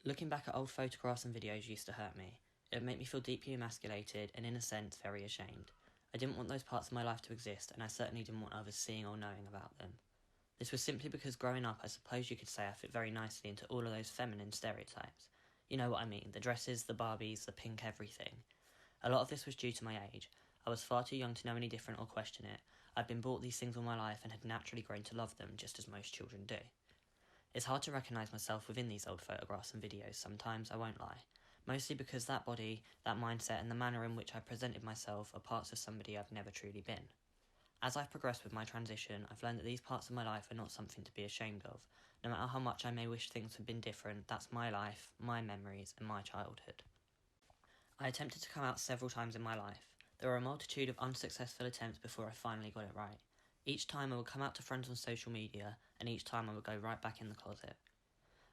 Looking back at old photographs and videos used to hurt me. It would make me feel deeply emasculated and, in a sense, very ashamed. I didn't want those parts of my life to exist, and I certainly didn't want others seeing or knowing about them. This was simply because growing up, I suppose you could say I fit very nicely into all of those feminine stereotypes. You know what I mean, the dresses, the Barbies, the pink everything. A lot of this was due to my age. I was far too young to know any different or question it. I'd been bought these things all my life and had naturally grown to love them, just as most children do. It's hard to recognise myself within these old photographs and videos sometimes, I won't lie. Mostly because that body, that mindset and the manner in which I presented myself are parts of somebody I've never truly been. As I've progressed with my transition, I've learned that these parts of my life are not something to be ashamed of. No matter how much I may wish things had been different, that's my life, my memories and my childhood. I attempted to come out several times in my life. There were a multitude of unsuccessful attempts before I finally got it right. Each time I would come out to friends on social media, and each time I would go right back in the closet.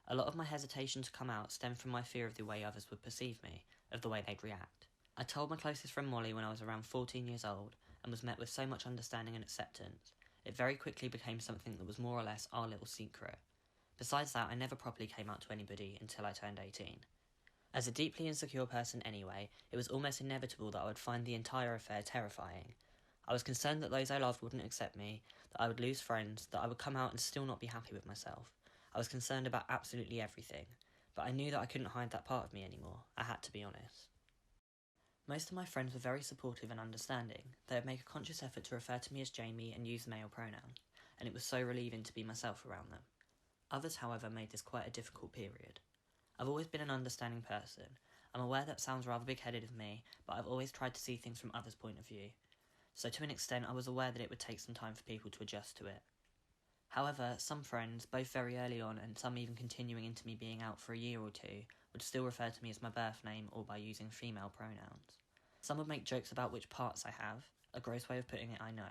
A lot of my hesitation to come out stemmed from my fear of the way others would perceive me, of the way they'd react. I told my closest friend Molly when I was around 14 years old, and was met with so much understanding and acceptance. It very quickly became something that was more or less our little secret. Besides that, I never properly came out to anybody until I turned 18. As a deeply insecure person anyway, it was almost inevitable that I would find the entire affair terrifying. I was concerned that those I loved wouldn't accept me, that I would lose friends, that I would come out and still not be happy with myself. I was concerned about absolutely everything, but I knew that I couldn't hide that part of me anymore. I had to be honest. Most of my friends were very supportive and understanding. They would make a conscious effort to refer to me as Jamie and use male pronouns, and it was so relieving to be myself around them. Others, however, made this quite a difficult period. I've always been an understanding person. I'm aware that sounds rather big-headed of me, but I've always tried to see things from others' point of view. So to an extent, I was aware that it would take some time for people to adjust to it. However, some friends, both very early on and some even continuing into me being out for a year or two, would still refer to me as my birth name or by using female pronouns. Some would make jokes about which parts I have, a gross way of putting it I know,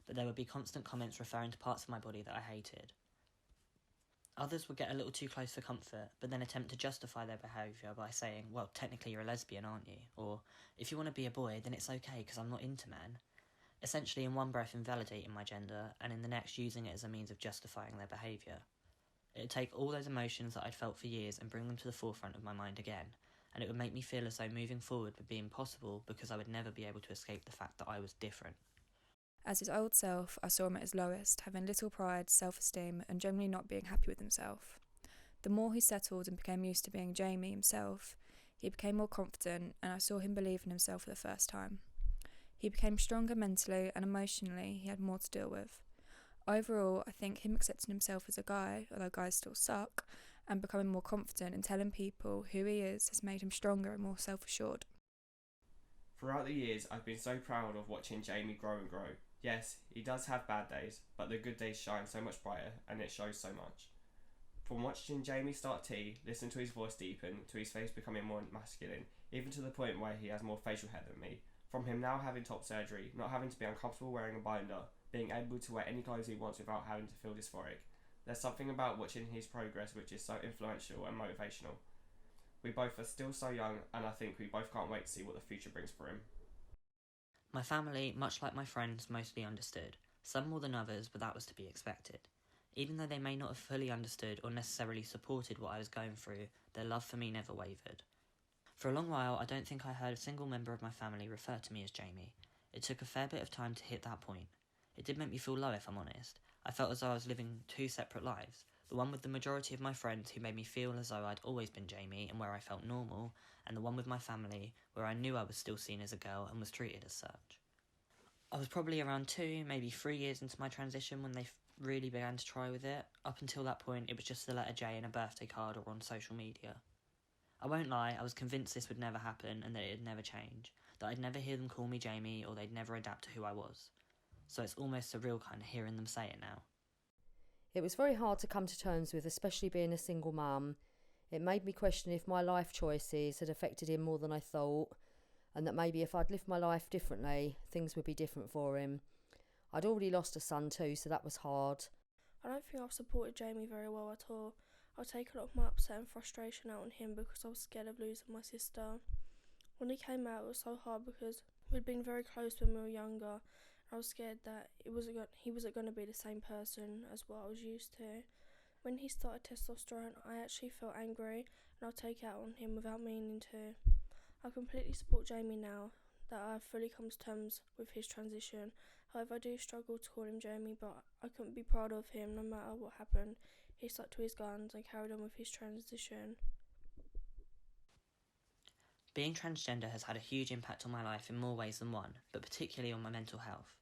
but there would be constant comments referring to parts of my body that I hated. Others would get a little too close for comfort, but then attempt to justify their behaviour by saying, well, technically you're a lesbian, aren't you? Or, if you want to be a boy, then it's okay because I'm not into men. Essentially in one breath invalidating my gender, and in the next using it as a means of justifying their behaviour. It would take all those emotions that I'd felt for years and bring them to the forefront of my mind again, and it would make me feel as though moving forward would be impossible because I would never be able to escape the fact that I was different. As his old self, I saw him at his lowest, having little pride, self-esteem, and generally not being happy with himself. The more he settled and became used to being Jamie himself, he became more confident, and I saw him believe in himself for the first time. He became stronger mentally and emotionally, he had more to deal with. Overall, I think him accepting himself as a guy, although guys still suck, and becoming more confident and telling people who he is has made him stronger and more self-assured. Throughout the years, I've been so proud of watching Jamie grow and grow. Yes, he does have bad days, but the good days shine so much brighter, and it shows so much. From watching Jamie start tea, listen to his voice deepen, to his face becoming more masculine, even to the point where he has more facial hair than me. From him now having top surgery, not having to be uncomfortable wearing a binder, being able to wear any clothes he wants without having to feel dysphoric. There's something about watching his progress which is so influential and motivational. We both are still so young, and I think we both can't wait to see what the future brings for him. My family, much like my friends, mostly understood. Some more than others, but that was to be expected. Even though they may not have fully understood or necessarily supported what I was going through, their love for me never wavered. For a long while, I don't think I heard a single member of my family refer to me as Jamie. It took a fair bit of time to hit that point. It did make me feel low, if I'm honest. I felt as though I was living two separate lives. The one with the majority of my friends who made me feel as though I'd always been Jamie and where I felt normal, and the one with my family where I knew I was still seen as a girl and was treated as such. I was probably around 2, maybe 3 years into my transition when they really began to try with it. Up until that point, it was just the letter J in a birthday card or on social media. I won't lie, I was convinced this would never happen and that it'd never change, that I'd never hear them call me Jamie or they'd never adapt to who I was. So it's almost surreal kind of hearing them say it now. It was very hard to come to terms with, especially being a single mum. It made me question if my life choices had affected him more than I thought, and that maybe if I'd lived my life differently, things would be different for him. I'd already lost a son too, so that was hard. I don't think I've supported Jamie very well at all. I take a lot of my upset and frustration out on him because I was scared of losing my sister. When he came out, it was so hard because we'd been very close when we were younger. I was scared that he wasn't going to be the same person as what I was used to. When he started testosterone, I actually felt angry and I'll take it out on him without meaning to. I completely support Jamie now that I've fully come to terms with his transition. However, I do struggle to call him Jamie, but I couldn't be proud of him no matter what happened. He stuck to his guns and carried on with his transition. Being transgender has had a huge impact on my life in more ways than one, but particularly on my mental health.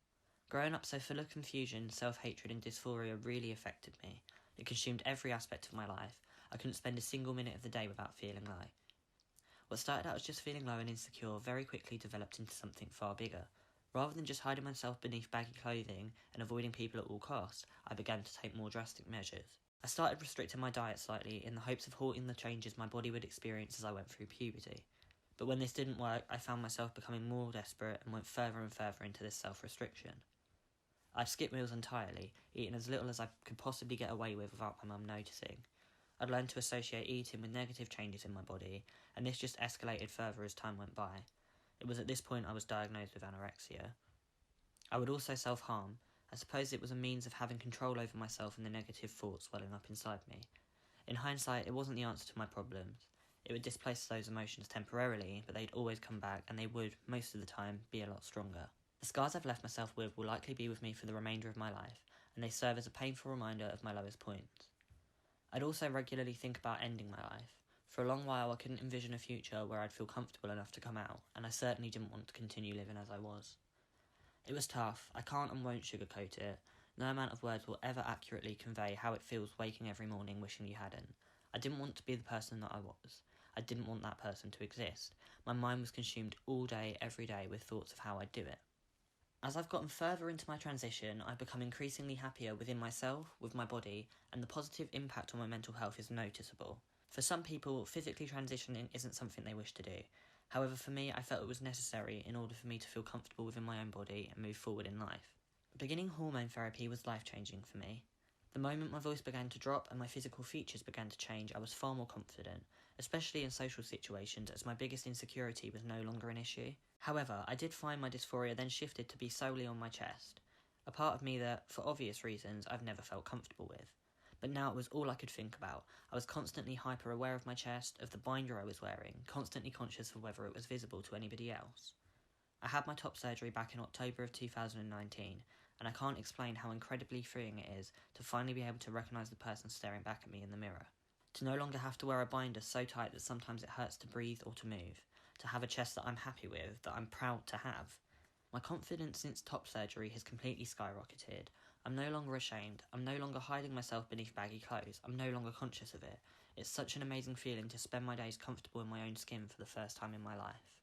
Growing up so full of confusion, self-hatred and dysphoria really affected me. It consumed every aspect of my life. I couldn't spend a single minute of the day without feeling low. What started out as just feeling low and insecure very quickly developed into something far bigger. Rather than just hiding myself beneath baggy clothing and avoiding people at all costs, I began to take more drastic measures. I started restricting my diet slightly in the hopes of halting the changes my body would experience as I went through puberty. But when this didn't work, I found myself becoming more desperate and went further and further into this self-restriction. I'd skip meals entirely, eating as little as I could possibly get away with without my mum noticing. I'd learned to associate eating with negative changes in my body, and this just escalated further as time went by. It was at this point I was diagnosed with anorexia. I would also self-harm. I suppose it was a means of having control over myself and the negative thoughts welling up inside me. In hindsight, it wasn't the answer to my problems. It would displace those emotions temporarily, but they'd always come back, and they would, most of the time, be a lot stronger. The scars I've left myself with will likely be with me for the remainder of my life, and they serve as a painful reminder of my lowest points. I'd also regularly think about ending my life. For a long while I couldn't envision a future where I'd feel comfortable enough to come out, and I certainly didn't want to continue living as I was. It was tough. I can't and won't sugarcoat it. No amount of words will ever accurately convey how it feels waking every morning wishing you hadn't. I didn't want to be the person that I was. I didn't want that person to exist. My mind was consumed all day, every day, with thoughts of how I'd do it. As I've gotten further into my transition, I've become increasingly happier within myself, with my body, and the positive impact on my mental health is noticeable. For some people, physically transitioning isn't something they wish to do. However, for me, I felt it was necessary in order for me to feel comfortable within my own body and move forward in life. Beginning hormone therapy was life-changing for me. The moment my voice began to drop and my physical features began to change, I was far more confident, especially in social situations, as my biggest insecurity was no longer an issue. However, I did find my dysphoria then shifted to be solely on my chest, a part of me that, for obvious reasons, I've never felt comfortable with. But now it was all I could think about. I was constantly hyper-aware of my chest, of the binder I was wearing, constantly conscious of whether it was visible to anybody else. I had my top surgery back in October of 2019, and I can't explain how incredibly freeing it is to finally be able to recognise the person staring back at me in the mirror. To no longer have to wear a binder so tight that sometimes it hurts to breathe or to move. To have a chest that I'm happy with, that I'm proud to have. My confidence since top surgery has completely skyrocketed. I'm no longer ashamed. I'm no longer hiding myself beneath baggy clothes. I'm no longer conscious of it. It's such an amazing feeling to spend my days comfortable in my own skin for the first time in my life.